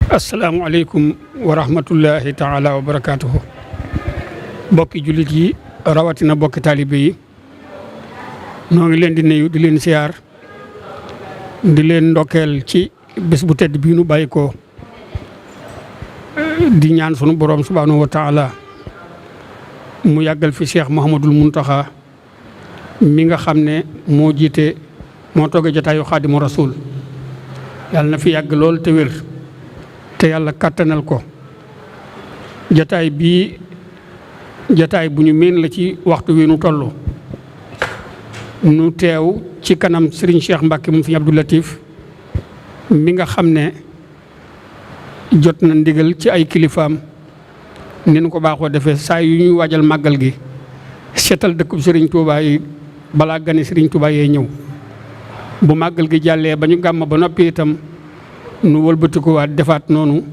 asalaamualeykum wa rahmatullahi taala wa barakaatuhu. bokki jullit yi rawatina bokki taalibe yi noo ngi leen di nuyu di leen siyaar di leen ndokkeel ci bés bu tedd bii nu bàyyi ko di ñaan sunu borom subhaanahu wa taala mu yàggal fi Cheikh Mouhamadul Mountakha mi nga xam ne moo jiite moo toogee jotaayu Xaadimu Rasuul yàlla na fi yàgg lool te wér te yàlla kàttanal ko. jataay bii jataay bu ñu miin la ci waxtu wi nu toll nu teew ci kanam Serigne Cheikh Mbacke moom fi Abdou Latif mi nga xam ne jot na ndigal ci ay kilifaam ni nu ko baaxoo defee saa yu ñuy waajal màggal gi seetal dëkkub Serigne Touba yi balaa gane Serigne Touba yee ñëw bu màggal gi jàllee ba ñu gàmm ba noppi itam nu wëlbatikuwaat defaat noonu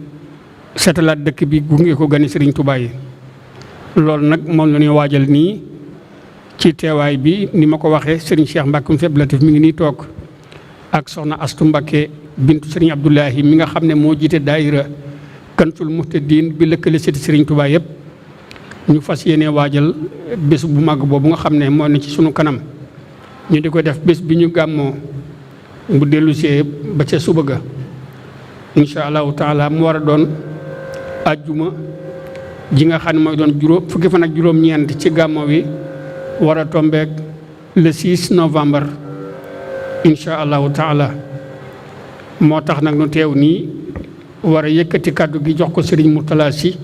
seetalaat dëkk bi gunge ko gane Serigne Touba yi. loolu nag moom la ñuy waajal nii ci teewaay bi ni ma ko waxee Serigne Cheikh Mbacke moom fi Abdou Latif mi ngi nii toog ak soxna Astu Mbacke bintu Serigne Abdoulahi mi nga xam ne moo jiite daayira Kansul Muhtadin bi lëkkale sëti Serigne Touba yëpp ñu fas yéene waajal bés bu màgg boobu nga xam ne moo ne ci sunu kanam ñu di ko def bés bi ñu gàmmoo bu dellusee ba ca suba ga incha allahu taala mu war a doon ajjuma ji nga xam ne mooy doon fukki fan ak juróom-ñeent ci gàmmo wi war a tombeek le 6 novembre incha allahu taala moo tax nag nu teew nii war a yëkkati kàddu gi jox ko Serigne Mourtala Sy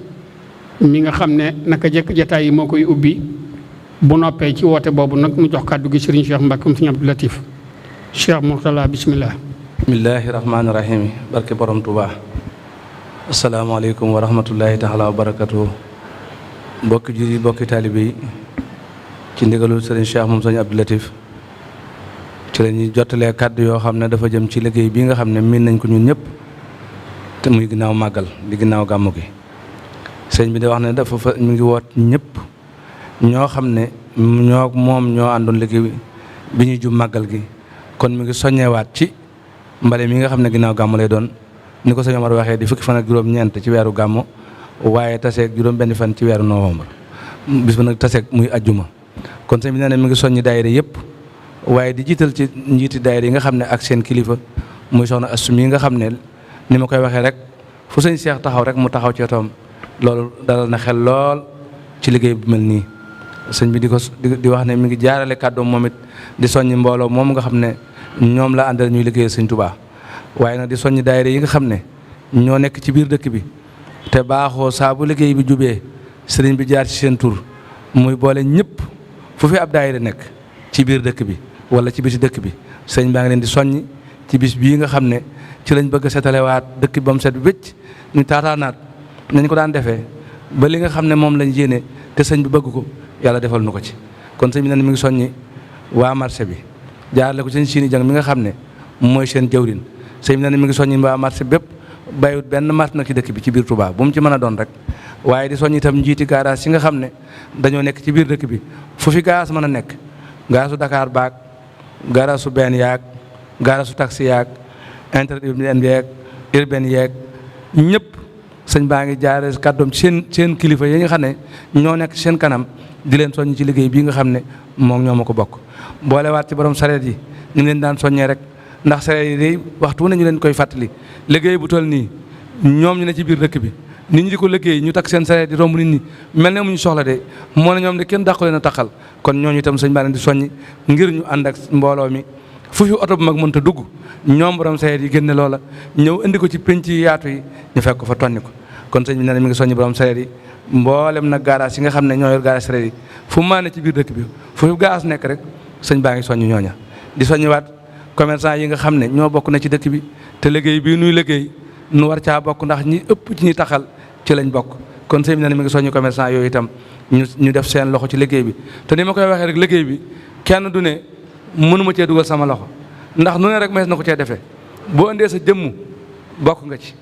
mi nga xam ne naka jekk jataay yi moo koy ubbi bu noppee ci woote boobu nag nu jox kàddu gi Serigne Cheikh Mbacke Serigne Abdou Latif Cheikh Mourtala bismillah. bismillahi rahmaani rahim barke borom Touba. asalaamaaleykum wa rahmatullahi taala wa barakatuhu. mbokki jur yi mbokki taalibe yi ci ndigalul Serigne Cheikh moom Serigne Abdou Latif ci la ñuy jottalee kàddu yoo xam ne dafa jëm ci liggéey bii nga xam ne miin nañ ko ñun ñëpp te muy ginnaaw màggal di ginnaaw gàmmu gi. sëñ bi di wax ne dafa fa mi ngi woot ñëpp ñoo xam ne ñoo àndoon liggéey bi ñuy jub màggal gi kon mi ngi soññewaat ci mbale mi nga xam ne ginnaaw gàmmu lay doon ni ko sëñ Omar waxee di fukki fan ak juróom-ñeent ci weeru gàmmu waaye taseeg juróom-benn fan ci weeru novembre bis ba nag taseeg muy ajjuma. kon sëñ bi nee na mi ngi soññi daayira yëpp waaye di jiital ci njiiti daayira yi nga xam ne ak seen kilifa muy soxna Astou mi nga xam ne ni ma koy waxee rek fu sëñ Cheikh taxaw rek mu taxaw ci wetam loolu dalal na xel lool ci liggéey bu mel nii. sëñ bi di wax ne mi ngi jaarale kàddoom moom it di soññi mbooloo moom nga xam ne ñoom la àndal ñuy liggéeyal sëñ Touba waaye nag di soññi daayira yi nga xam ne ñoo nekk ci biir dëkk bi te baaxoo saa bu liggéey bi jubee sëriñ bi jaar ci seen tur muy boole ñëpp fu fi ab daayira nekk ci biir dëkk bi wala ci biti dëkk bi sëriñ baa ngi leen di soññi ci bis bii nga xam ne ci lañ bëgg a setalewaat dëkk bi ba mu set wécc ñu taataanaat nañ ko daan defee ba li nga xam ne moom lañ yéene te sëñ bi bëgg ko yàlla defal nu ko ci. kon sëñ bi ne mi ngi soññi waa marché bi jaarale ko seen siini jàng mi nga xam ne mooy seen jawrin sëñ bi ne mi ngi soññi waa marché bépp bàyyiwut benn marché nag ci dëkk bi ci biir Touba bu mu ci mën a doon rek waaye di soññi itam njiiti garage yi nga xam ne dañoo nekk ci biir dëkk bi fu fi garage mën a nekk garage su Dakar baag garage su benn yaag garage su taxi yaag interurbaine yeeg urbaine yeeg ñëpp sëñ baa ngi jaare kàddoom ci seen kilifa yi nga xam ne ñoo nekk seen kanam di leen soññ ci liggéey bii nga xam ne moom ñoo ma ko bokk. boolewaat ci borom sareet yi ñu leen daan soññee rek ndax sareet yi day waxtu ne ñu leen koy fàttali liggéey bu toll nii ñoom ñu ne ci biir dëkk bi nit ñi di ko liggéey ñu takk seen sareet di romb nit ñi mel ne mu ñu soxla de moo ne ñoom de kenn dàqu leen a taxal kon ñooñu itam sëñ baa leen di soññi ngir ñu ànd ak mbooloo mi fu fi oto bu mag mënta dugg ñoom borom sareet yi génne loola ñëw indi ko ci penc yi yaatu yi ñu fekk ko fa tonni ko. kon sëñ bi nee na mi ngi soññi borom sareet yi mboolem nag garage yi nga xam ne ñoo yor garage sareet yi fu mu maane ci biir dëkk bi fu fi garage nekk rek sëñ baa ngi soññ ñooña di soññiwaat commerçant yi nga xam ne ñoo bokk na ci dëkk bi te liggéey bii nuy liggéey nu war caa bokk ndax ñi ëpp ci ñi taxal ci lañ bokk kon sëñ bi nee na mi ngi soññi commerçant yooyu itam ñu def seen loxo ci liggéey bi te ni ma koy waxee rek liggéey bi kenn du ne mënuma cee dugal sama loxo ndax nu ne rek mees na ko cee defee boo indee sa jëmm bokk nga ci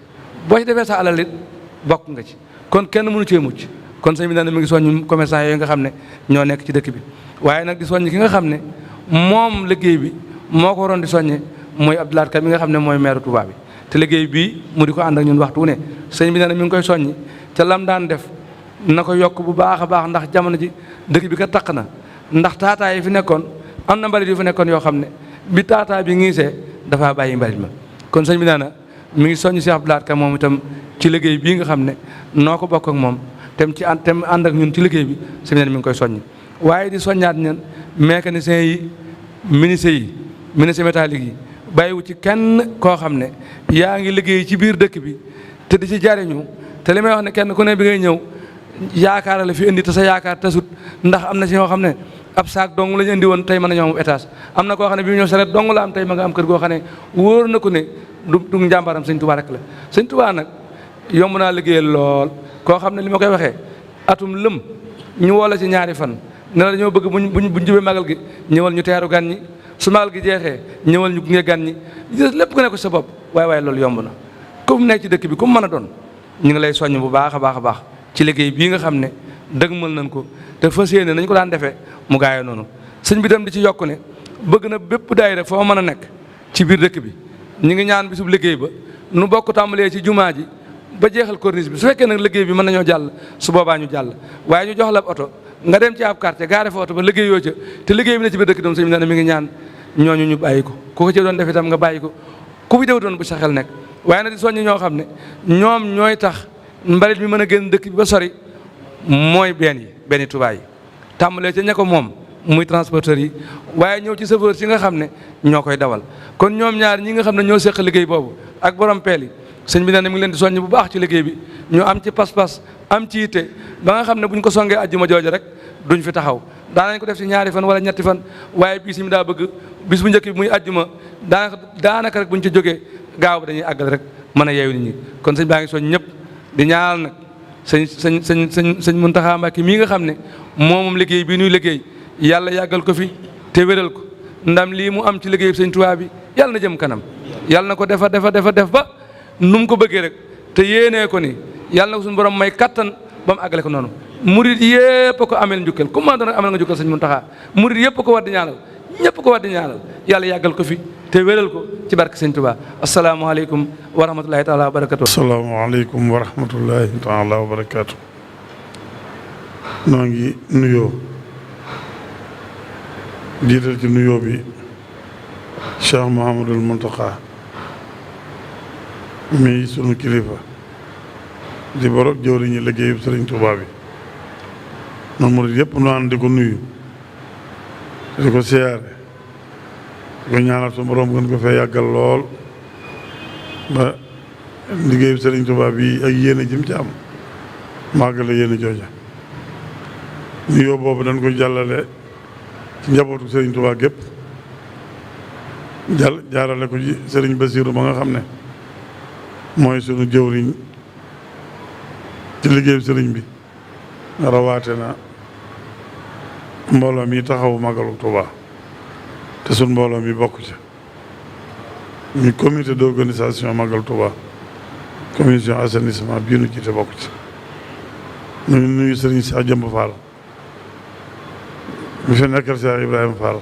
boo ci defee sa alal it bokk nga ci kon kenn mënu cee mucc kon sëñ bi nee na mi ngi soññ commerçant yooyu nga xam ne ñoo nekk ci dëkk bi waaye nag di soññ ki nga xam ne moom liggéey bi moo ko waroon di soññe mooy Abdou Lahad Ka mi nga xam ne mooy maire Touba bi te liggéey bii mu di ko ànd ak ñun waxtu wu ne sëñ bi nee na mi ngi koy soññi ca lam daan def na ko yokk bu baax a baax ndax jamono ji dëkk bi ka taq na ndax taataa yi fi nekkoon am na mbalit yu fi nekkoon yoo xam ne bi taataa bi ngiisee dafaa bàyyi mbalit ma kon sëñ bi nee na mi ngi soññ Cheikh Abdou Lahad Ka moom itam ci liggéey bii nga xam ne noo ko bokk ak moom tem ànd ak ñun ci liggéey bi sëñ bi nee na mi ngi koy soññ waaye di soññaat ñen mécaniciens yi menuisier métallique yi bàyyiwu ci kenn koo xam ne yaa ngi liggéey ci biir dëkk bi te di ci jariñu te li may wax ne kenn ku ne bi ngay ñëw yaakaar la fi indi te sa yaakaar tasut ndax am na si ñoo xam ne ab saak dong la ñu indi woon tey mën na ñoo am étage am na koo xam ne bi mu ñëw saret dong la am tey ma nga am kër goo xam ne wóor na ko ne du njàmbaaram sëñ Tuubaa rek la sëñ Tuubaa nag yomb naa liggéeyal lool koo xam ne li ma koy waxee atum lëm ñu woo la ci ñaari fan ne la dañoo bëgg buñ jubee magal gi ñëwal ñu teeru gan ñi su magal gi jeexee ñëwal ñu gunge gan ñi lépp ku ne ko sa bopp waaye loolu yomb na ku mu nekk ci dëkk bi ku mu mën a doon ñu ngi lay soññ bu baax a baax ci liggéey bii nga xam ne dëgmal nañ ko te fas yéene nañ ko daan defee mu gaayoo noonu sëñ bi dem di ci yokk ne bëgg na bépp daayira foo mën a nekk ci biir dëkk bi ñu ngi ñaan bisub liggéey ba nu bokk tàmbalee ci jumaa ji ba jeexal corniche bi su fekkee nag liggéey bi mën nañoo jàll su boobaa ñu jàll waaye ñu jox la oto nga dem ci ab quartier gaare fa oto ba liggéey yoo ca te liggéey bi ne ci biir dëkk doom sëñ bi nee na mi ngi ñaan ñooñu ñu bàyyi ko ku ko ci doon def itam nga bàyyi ko ku fi dew doon bu sa xel nekk waaye nag di soññ ñoo xam ne ñoom ñooy tax mbalit mi mën a génn dëkk bi ba sori mooy benn Tuubaa yi tàmbalee ca ña ko moom muy transporteur yi waaye ñëw ci chauffeur si nga xam ne ñoo koy dawal kon ñoom ñaar ñi nga xam ne ñoo seq liggéey boobu ak borom peel yi sëñ bi nee na mi ngi leen di soññ bu baax ci liggéey bi ñu am ci pas-pas am ci yitte ba nga xam ne buñ ko songee ajjuma jooju rek duñ fi taxaw daanañ ko def ci ñaari fan wala ñetti fan waaye bis mi daa bëgg bis bu njëkk bi muy ajjuma daanaka rek buñ ci jógee gaaw bi dañuy àggal rek mën a yeewu nit ñi kon sëñ baa ngi soñ ñëpp di ñaanal nag sëñ Muntaxa Mbàkke mii nga xam ne moom liggéey bii nuy liggéey yàlla yàggal ko fi te wéral ko ndam lii mu am ci liggéey sëñ Tuubaa bi yàlla na jëm kanam yàlla na ko def ba nu mu ko bëggee rek te yéenee ko ni yàlla na ko suñu borom may kattan ba mu àggale ko noonu murid yëpp ko amel njukkal ku ma doon amel nga njukkal sëñ Muntaxa murid yëpp ko war di ñaanal ñëpp ko war di ñaanal yàlla yàggal ko fi te wéral ko ci barke sëñ Tuubaa asalaamaaleykum wa rahmatulahi taala wa barakatu asalaamaaleykum wa rahmatulahi taala wa barakatu noo ngi nuyoo jiital ci nuyoo bi Cheikh Mouhamadul Muntaxa mi sunu kilifa di borog jëwriñu liggéeyu sëriñ Tuubaa bi noonu murid yëpp nu ànd di ko nuyu di ko siyaare di ko ñaanal su borom gën ko fee yàggal lool ba liggéeyu sëriñ Tuubaa bi ak yéene jëm ci am màggale yéene jooja nuyoo boobu dañ ko jàllale ci njabootu sëriñ Tuubaa gépp jaarale ko ci sëriñ Basiiru ba nga xam ne mooy sunu jëwriñ ci liggéeyu sëriñ bi rawaate na mbooloo mi taxawu magalu Tuubaa te sun mbooloo mi bokk ci ñu comité d'organisation magal Tuubaa commission assainissement bii nu jiite bokk ci ñu nuyu sëriñ Cheikh Jëmb Fall mi fi nekkal Cheikh Ibrahima Fall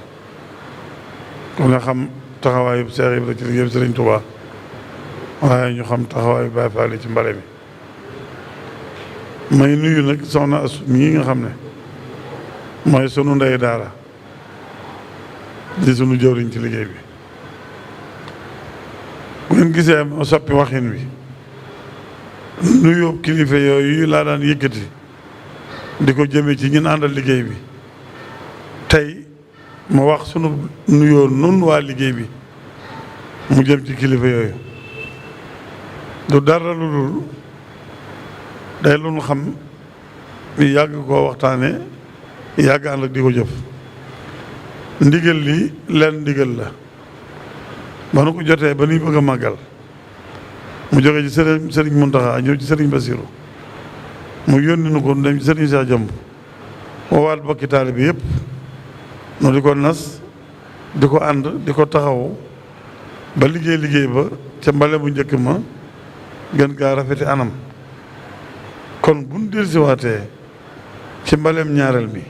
kon nga xam taxawaayu Cheikh Ibrahima ci liggéeyu sëriñ Tuubaa waaye ñu xam taxawaayu Baay Faal yi ci mbale mi may nuyu nag soxna Asu mii nga xam ne mooy sunu ndey daara di sunu jëwriñ ci liggéey bi bu ngeen gisee ma soppi waxin wi nuyoo kilifa yooyu laa daan yëkkati di ko jëme ci ñun àndal liggéey bi tey ma wax sunu nuyoo nun waa liggéey bi mu jëm ci kilifa yooyu du dara lu dul day lu nu xam yàgg koo waxtaane yàgg ànd ak di ko jëf ndigal li leen ndigal la ba nu ko jotee ba nuy bëgg a màggal mu jóge ci sëriñ Muntaxa ñëw ci sëriñ Basiru mu yónni nu ko dem ci sëriñ Cheikh Jëmb woowaat bokki taalibe bi yëpp nu di ko nas di ko ànd di ko taxaw ba liggéey ba ca mbale bu njëkk ma gën gaa rafeti anam kon buñ dellusiwaatee ci mbaleem ñaareel mi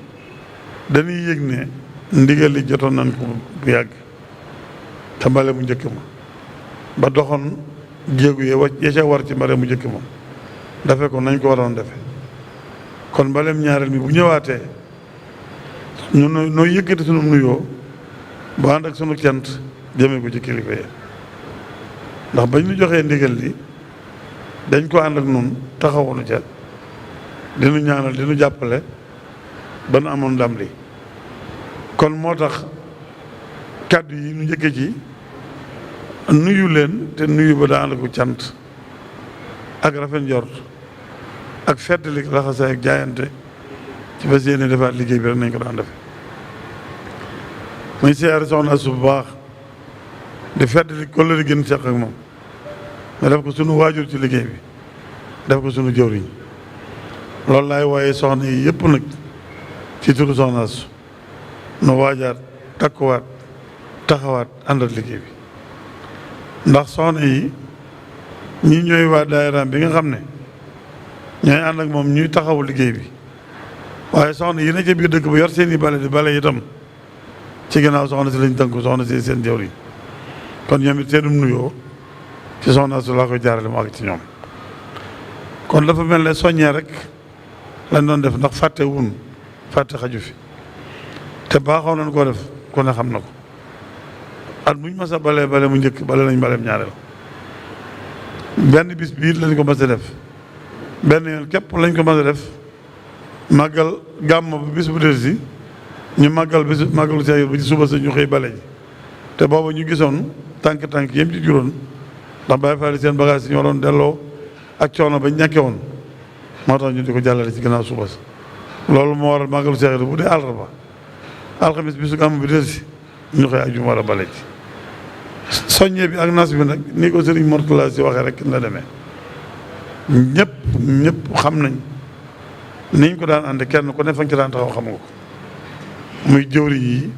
dañuy yëg ne ndigal li jotoon nañ ko bu yàgg te mbale bu njëkk ma ba doxoon jéegu ya ca war ci mbale mu njëkk moom dafe ko nañ ko waroon defe kon mbaleem ñaareel mi bu ñëwaatee ñun nooy yëkkati sunu nuyoo bu ànd ak sunu cant jëmee ko ci kilifa yi ndax bañ ñu joxee ndigal li dañ ko ànd ak nun taxawunu ca dinu ñaanal dinu jàppale ba nu amoon ndam li kon moo tax kàddu yi nu njëkke ci nuyu leen te nuyu ba daa ànd ko cant ak rafet njort ak fettali raxasaay ak jaayante ci fas yéene defaat liggéey bi rek nañ ko daan defe muy siyaare soxna Asu bu baax di fettali kóllëre gën seq ak moom nga def ko sunu waajur ci liggéey bi def ko sunu jëwriñ loolu laay wooye soxna yi yëpp nag ci turu soxna Asu nu waajaat takkuwaat taxawaat àndat liggéey bi ndax soxna yi ñii ñooy waa daayiraam bi nga xam ne ñooy ànd ak moom ñuy taxawu liggéey bi waaye soxna yi na ca biir dëkk ba yor seen i bale di bale itam ci ginnaaw soxna si lañ tënku soxna si seen jëwriñ kon ñoom it seenum nuyoo ci soxna su laa koy jaarale mu àgg ci ñoom kon dafa mel ne soññee rek lañ doon def ndax fàtte wun fàtte xaju fi te baaxoo nañ koo def ku ne xam na ko at muñ mas a bale mu njëkk bale nañ baleem ñaareel benn bis biir lañ ko mas a def benn yoon képp lañ ko mas a def màggal gàmm ba bis bu del si ñu màggal bis màggalu Seex ba ci suba sa ñu xëy bale ji te booba ñu gisoon tànk yëm ci juróon ndax bàyyi faali seen bagage yi ñu waroon delloo ak coono bañ ñàkke woon moo tax ñu di ko jàllale ci ginnaaw suba sa loolu moo waral màggalu Seex bu dee àllarba alxamis bisu gàmm bi del si ñu xëy ak ju war a bale ji soññe bi ak nas bi nag ni ko sëriñ Mortala si waxee rek la demee ñëpp xam nañ niñ ko daan ànd kenn ku ne fañ ci daan taxaw xam nga ko muy jëwriñ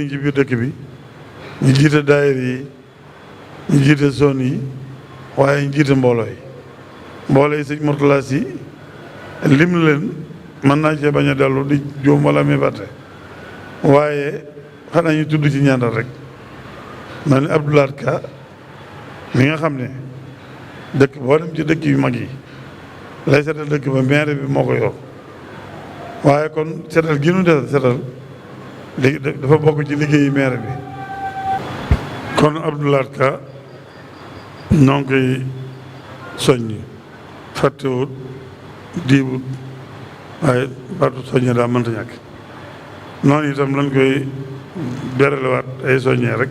ci biir dëkk bi ñu jiite daayira yi ñu jiite zone yi waaye ñu jiite mbooloo yi sëñ Mortala si lim leen mën naa cee bañ a dellu di juum wala mi batte waaye xanaa ñu tudd ci ñaanal rek ma ne Abdoulaye Ka mi nga xam ne dëkk boo dem ci dëkk yu mag yi lay setal dëkk ba maire bi moo ko yor waaye kon setal gi nu def setal léegi dafa bokk ci liggéeyu maire bi kon Abdoulaye Ka ñoo ngi koy soññi fàttewut diibut waaye baatu soññee daa mënta ñàkk noonu itam lañ koy beralewaat ay soññee rek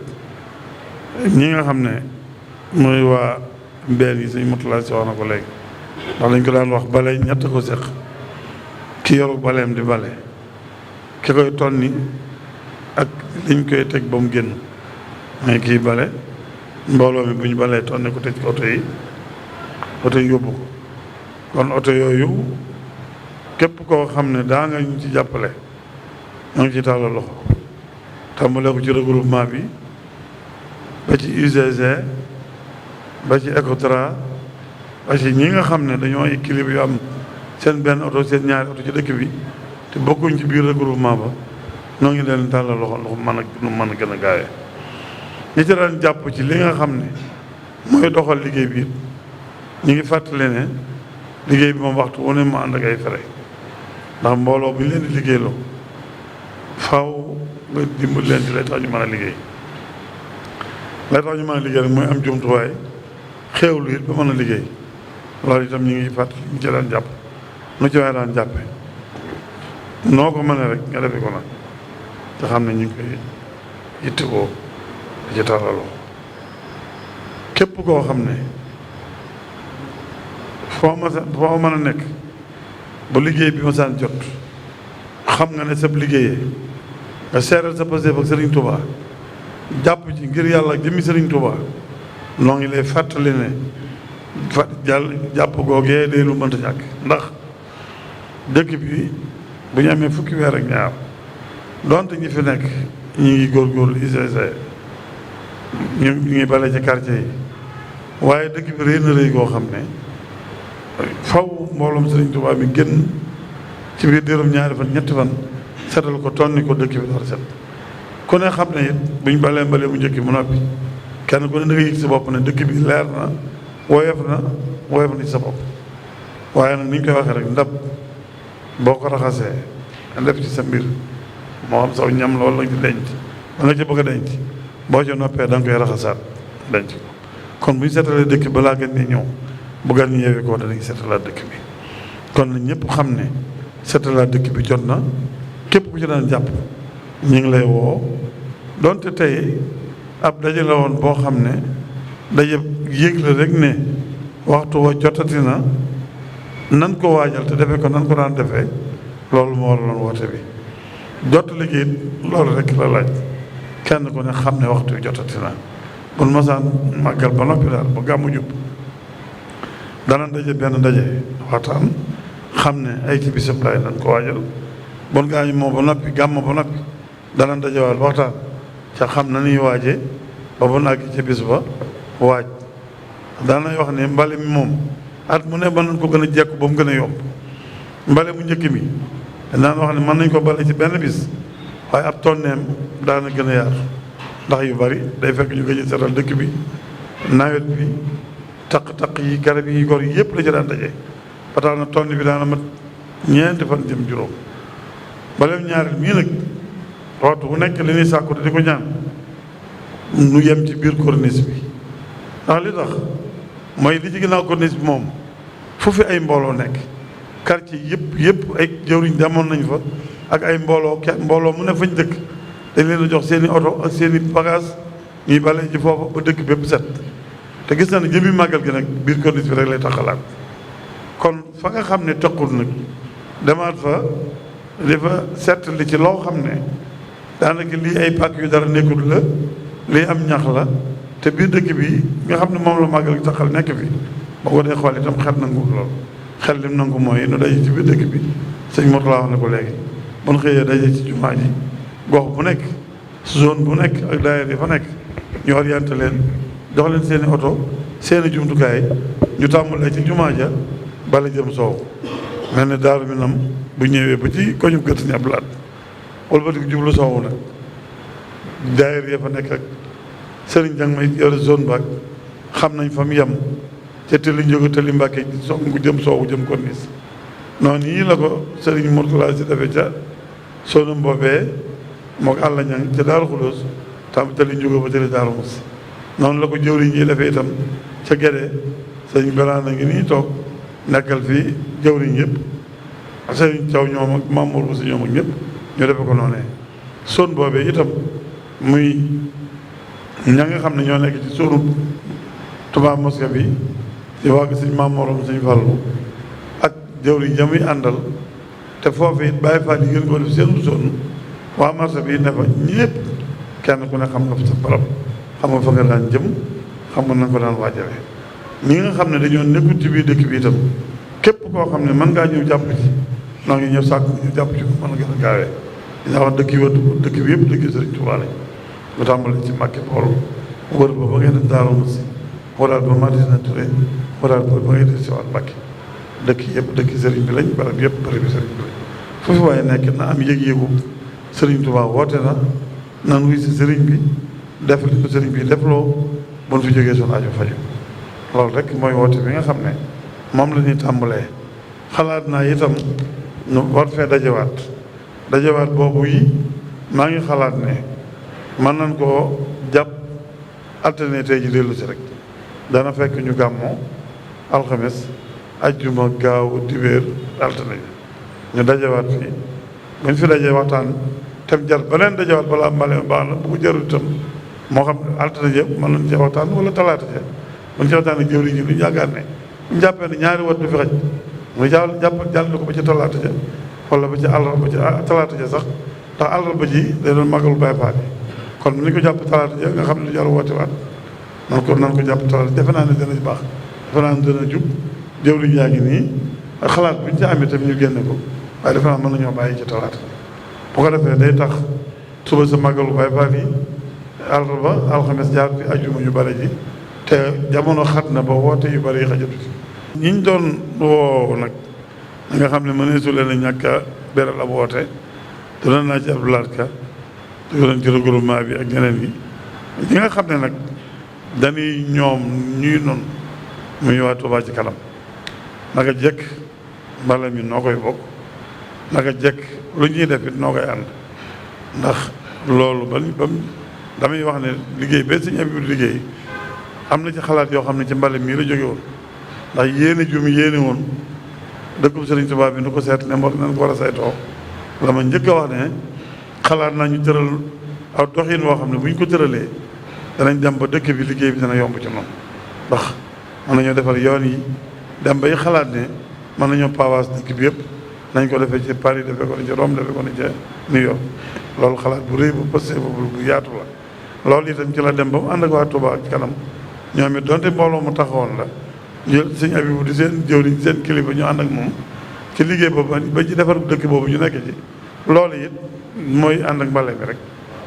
ñi nga xam ne mooy waa mbeen yi sëñ Mutula si wax na ko léegi ndax lañ ko daan wax bale ñett ko seq ki yoru baleem di bale ki koy tonni ak liñ koy teg ba mu génn mais kii bale mbooloo mi bu ñu balee tonni ko tëj ko oto yi yóbbu ko kon oto yooyu képp koo xam ne daa nga ñu ci jàppale ñoo ngi ci tàllal loxo tàmbalee ko ci regroupement bi ba ci UGC ba ci Ecotra ba ci ñi nga xam ne dañoo ay kilib yu am seen benn oto seen ñaari oto ci dëkk bi te bokkuñ ci biir regroupement ba ñoo ngi leen tàllal loxo mën a gën a gaawee ñi ci daan jàpp ci li nga xam ne mooy doxal liggéey bi ñu ngi fàttali ne liggéey bi moom waxtu wu ne mu ànd ak ay fere ndax mbooloo bu ñu leen di liggéeyloo faaw nga dimbali leen ci lay tax ñu mën a liggéey lay tax ñu mën a liggéey rek mooy am jumtuwaay xéewlu it ba mën a liggéey loolu itam ñu ngi fàttali ñu ci daan jàpp nu ci waaye daan jàppe noo ko mënee rek nga defe ko nag te xam ne ñu ngi koy yittewoo di ci tàllaloo képp koo xam ne foo mën a nekk ba liggéey bi ma saan jot xam nga ne sab liggéeyee nga seeral sa pasé ak Serigne Touba jàpp ci ngir yàlla ak jëmmi Serigne Touba noo ngi lay fàttali ne jàpp googee day lu mënta ñàkk ndax dëkk bi bu ñu amee fukki weer ak ñaar donte ñi fi nekk ñu ngi góorgóorlu ICC ñu ngi bale ci quartier yi waaye dëkk bi rëy na rëy goo xam ne faw mbooloom Serigne Touba mi génn ci biir diirum ñaari fan ñetti fan setal ko tonni ko dëkk bi door set ku ne xam ne it buñ balee mbale mu njëkki mu noppi kenn ku ne da nga yëg sa bopp ne dëkk bi leer na woyof na ci sa bopp. waaye nag ni ñu koy waxee rek ndab boo ko raxasee def ci sa mbir moo xam saw ñam la wala nga ci denc ba nga ci bëgg a denc boo ci noppee da nga koy raxasaat denc ko kon bu ñu seetalee dëkk balaa gën di ñëw bu gan ñu yeewee ko danañ seetalaat dëkk bi kon nag ñëpp xam ne seetalaat dëkk bi jot na képp ku ci daan jàpp ñu ngi lay woo donte tey ab daje la woon boo xam ne daje yéeg la rek ne waxtu wa jotati na nan ko waajal te defee ko nan ko daan defee loolu moo waraloon woote bi jot liggéey loolu rek la laaj kenn ku ne xam ne waxtu wi jotati na bu masaan màggal ba noppi daal ba gàmmu jub dana daje benn daje waxtaan xam ne ay ci bisam laay nan ko waajal bon gaañu moom ba noppi gàmm ba noppi dana dajewaat waxtaan ca xam na ñuy waaje ba bu nàgg ci bis ba waaj daanay wax ne mbale mi moom at mu ne mën nañ ko gën a jekku ba mu gën a yomb mbale mu njëkk mi daan wax ne mën nañ ko bale ci benn bis waaye ab tonneem daana gën a yaatu ndax yu bari day fekk ñu gëj a seetal dëkk bi nawet bi taq-taq yi garab yi gor yi yëpp la ci daan daje ba tax na tonne bi daana mat ñeenti fan jëm juróom mbaleem ñaareel mii nag waxtu bu nekk li ñuy sàkku di ko ñaan nu yem ci biir corniche bi ndax li tax mooy li ci ginnaaw corniche bi moom fu fi ay mbooloo nekk quartier yëpp ay jëwriñ demoon nañ fa ak ay mbooloo mu ne fañ dëkk dañ leen a jox seen i oto ak seen i bagage ñuy bale ji foofa ba dëkk bépp set te gis na ne jëmmi màggal gi nag biir corniche bi rek lay taxalaat kon fa nga xam ne tëqul nag demaat fa di fa set li ci loo xam ne daanaka lii ay pàkk yu dara nekkul la lii am ñax la te biir dëkk bi nga xam ne moom la màggal gi taxal nekk fi boo ko dee xool itam xel nangu lool xel lim nangu mooy nu daje ci biir dëkk bi sëñ Mourtala wax na ko léegi bu ñu xëyee daje ci jumaa ji gox bu nekk zone bu nekk ak daayira yi fa nekk ñu orienté leen jox leen seen i oto seen i jumtukaay ñu tàmbalee ci jumaa ja bala jëm soow mel ne Daaru Minam bu ñëwee ba ci koñu gët Sëñ Abdou Lahad wala ba di jublu soowu nag daayira yi fa nekk ak sëriñ jang may yore zone baag xam nañ fa mu yem ca tëli njóga tëli Mbàkke ngu jëm soowu jëm corniche noonu yii la ko sëriñ Mourtala si defee ca sonum boobee moo ko àlla ñang ca Daaru Xudoos tam tëli njóga ba tëli Daaru Mus noonu la ko jëwriñ yi defee itam ca Gédé sëriñ Birane ngi nii toog nekkal fii jëwriñ yëpp sëriñ Thiaw ñoom ak Mamour Bousso ñoom ak ñëpp ñu defe ko noonee son boobee itam muy ña nga xam ne ñoo nekk ci sunu Touba mosquée bi ci waa gi sëñ Mamour sëñ Fallu ak jëwriñ ja muy àndal te foofu it bàyyi faat yi gën koo def seen sonn waa marché bi ne fa ñëpp kenn ku ne xam nga fa sa barab xam nga fa nga daan jëm xam nga na ko daan waajale ñi nga xam ne dañoo nekkul ci biir dëkk bi itam képp koo xam ne mën ngaa ñëw jàpp ci noo ngi ñëw sàkk ñu jàpp ci mën a gën a gaawee dina wax dëkk yi wër dëkk bi yëpp dëkk Sëriñ Tuubaa lañ mu tàmbali ci Mbàkke Bawol wër ba ba ngay def Daaru Musi waraat ba Madina Touré waraat ba ngay def si waat Mbàkke dëkk yëpp dëkk sëriñ bi lañ barab yëpp barab bi sëriñ bi lañ foofu waaye nekk na am yëg-yëgu Sëriñ Tuubaa woote na nan wuy si sëriñ bi def li ko sëriñ bi defloo bon fi jógee suñu aajo faju loolu rek mooy woote bi nga xam ne moom la ñuy tàmbalee xalaat naa itam ñu war fee dajewaat boobu yi maa ngi xalaat ne mën nañ koo jàpp alterné tey ji dellu si rek dana fekk ñu gàmmoo alxames ajjuma gaaw dibéer alterné ñu dajewaat fii buñ fi dajee waxtaan tem jar beneen dajewaat balaa mbale baax na bu ko jarul itam moo xam alterné yëpp mën nañ cee waxtaan wala talaata ja buñ ci waxtaan ak jëwriñ ji lu ñu yaakaar ne ñu jàppee ne ñaari wat du fi xaj mu jàll ko ba ci talaata ja wala ba ci àllarba ci talaata ja sax ndax àllarba ji day doon màggalu Baay Faal bi kon ni ko jàpp talaata ja nga xam ne lu jar woote waat nan ko jàpp talaata defe naa ne dana baax defe naa ne dana jub jëwriñ yaa ngi nii ak xalaat bu ñu ci amee tamit ñu génne ko waaye defe naa mën nañoo bàyyi ci talaata bu ko defee day tax suba sa màggalu Baay Faal yi àllarba alxames jaar fi ajjuma yu bare ji te jamono xat na ba woote yu bare yi xajatu ci ñiñ doon woo nag nga xam ne mëneesu leen a ñàkk a beral ab woote doon naa ci Abdou Lahad Ka doon ci regroupement bi ak ñeneen yi ñi nga xam ne nag dañuy ñoom ñuy noonu muy waa Touba ci kanam naka jekk mbala mi noo koy bokk naka jekk lu ñuy def it noo koy ànd ndax loolu ba damay wax ne liggéey ba Sëñ Abibu liggéey am na ci xalaat yoo xam ne ci mbale mii la jóge woon ndax yéene ju mu yéene woon dëkkub Sëriñ Tuubaa bi nu ko seet ne nañ ko war a saytoo la ma njëkk a wax ne xalaat naa ñu tëral aw doxin woo xam ne bu ñu ko tëralee danañ dem ba dëkk bi liggéey bi dana yomb ci noonu ndax mën nañoo defar yoon yi dem bay xalaat ne mën nañoo paawaas dëkk bi yëpp nañ ko defee ci Paris defee ko ni ci Rome defee ko ni ci New York loolu xalaat bu rëy bu pëste bu yaatu la loolu itam ci la dem ba mu ànd ak waa Touba ci kanam ñoom it donte mbooloo mu taxawoon la jël Sëñ Abibu di seen jëwriñ seen kilifa ñu ànd ak moom ci liggéey boobu ba ci defar dëkk boobu ñu nekk ci loolu it mooy ànd ak mbale mi rek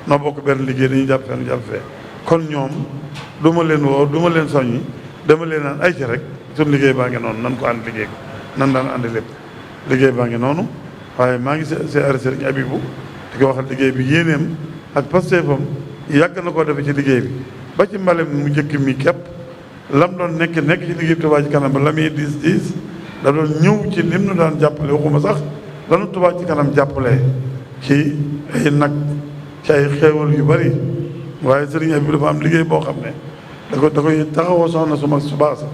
noo bokk benn liggéey dañuy jàpp fee nu jàpp fee kon ñoom du ma leen woo du ma leen soññi dama leen naan ay ci rek suñu liggéey baa ngi noonu nan ko ànd liggéey ko nan daan ànd lépp liggéey baa ngi noonu waaye maa ngi siyaare Sëriñ Abibu di ko waxal liggéey bi yéeneem ak pasteefam yàgg na koo defe ci liggéey bi ba ci mbale mu njëkk mi képp lam doon nekk ci liggéey bi Touba ci kanam ba la muy diis da doon ñëw ci lim nu daan jàppale waxuma sax lanu Touba ci kanam jàppalee ci ay nag ci ay xéewal yu bari waaye Sëriñ Abibu dafa am liggéey boo xam ne da koy taxawoo soxna su mag su baax sax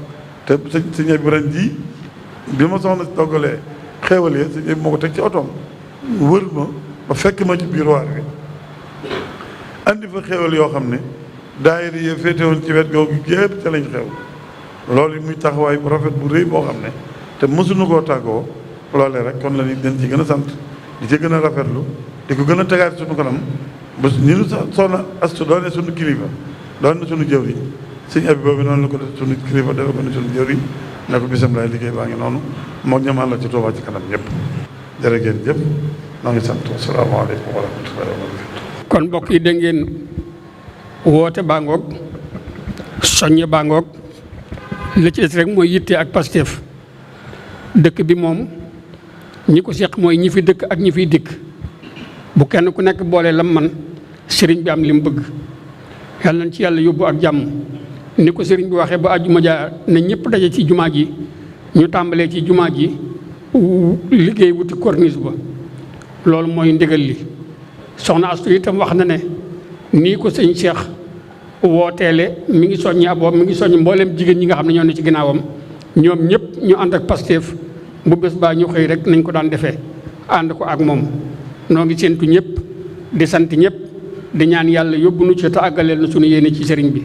te Sëriñ Abibu ren jii bi ma soxna si toggalee xéewal yi Sëriñ Abibu moo ko teg ci otoom wër ma ba fekk ma ci biir waar bi andi fa xéewal yoo xam ne daayira yi féete woon ci wet googu gépp ca lañ xew loolu muy taxawaay bu rafet bu rëy boo xam ne te mësuñu koo tàggoo loolee rek kon la ni dañ ci gën a sant di ci gën a rafetlu di ko gën a tegaat suñu kanam ba ni nu soxna Astu doone suñu kilifa doon na suñu jëwriñ Sëñ Abibu boobu noonu la ko def suñu kilifa defe ko ne suñu jëwriñ ne ko bisam laay liggéey baa ngi noonu moo ñamaan la ci Touba ci kanam ñëpp jërë ngeen jëf maa ngi sant asalaamaaleykum wa rahmatullahi wa barakatu kon mbokk yi dégg ngeen woote baa ngoog soññe baa ngoog la ci des rek mooy yitte ak Pastef dëkk bi moom ñi ko seq mooy ñi fi dëkk ak ñi fiy dikk bu kenn ku nekk boole lam man sëriñ bi am li mu bëgg yàlla nañ ci yàlla yóbbu ak jàmm ni ko sëriñ bi waxee ba àjjuma ja na ñëpp daje ci jumaa ji ñu tàmbalee ci jumaa ji liggéey wuti corniche ba loolu mooy ndigal li soxna Astu itam wax na ne nii ko sëñ Cheikh wooteele mi ngi soññi aboom mi ngi soññ mbooleem jigéen ñi nga xam ne ñoo ne ci ginnaawam ñoom ñëpp ñu ànd ak Pastef bu bés baa ñu xëy rek nañ ko daan defee ànd ko ak moom noo ngi séentu ñëpp di sant ñëpp di ñaan yàlla yóbbu nu ci te àggaleel na suñu yéene ci sëriñ bi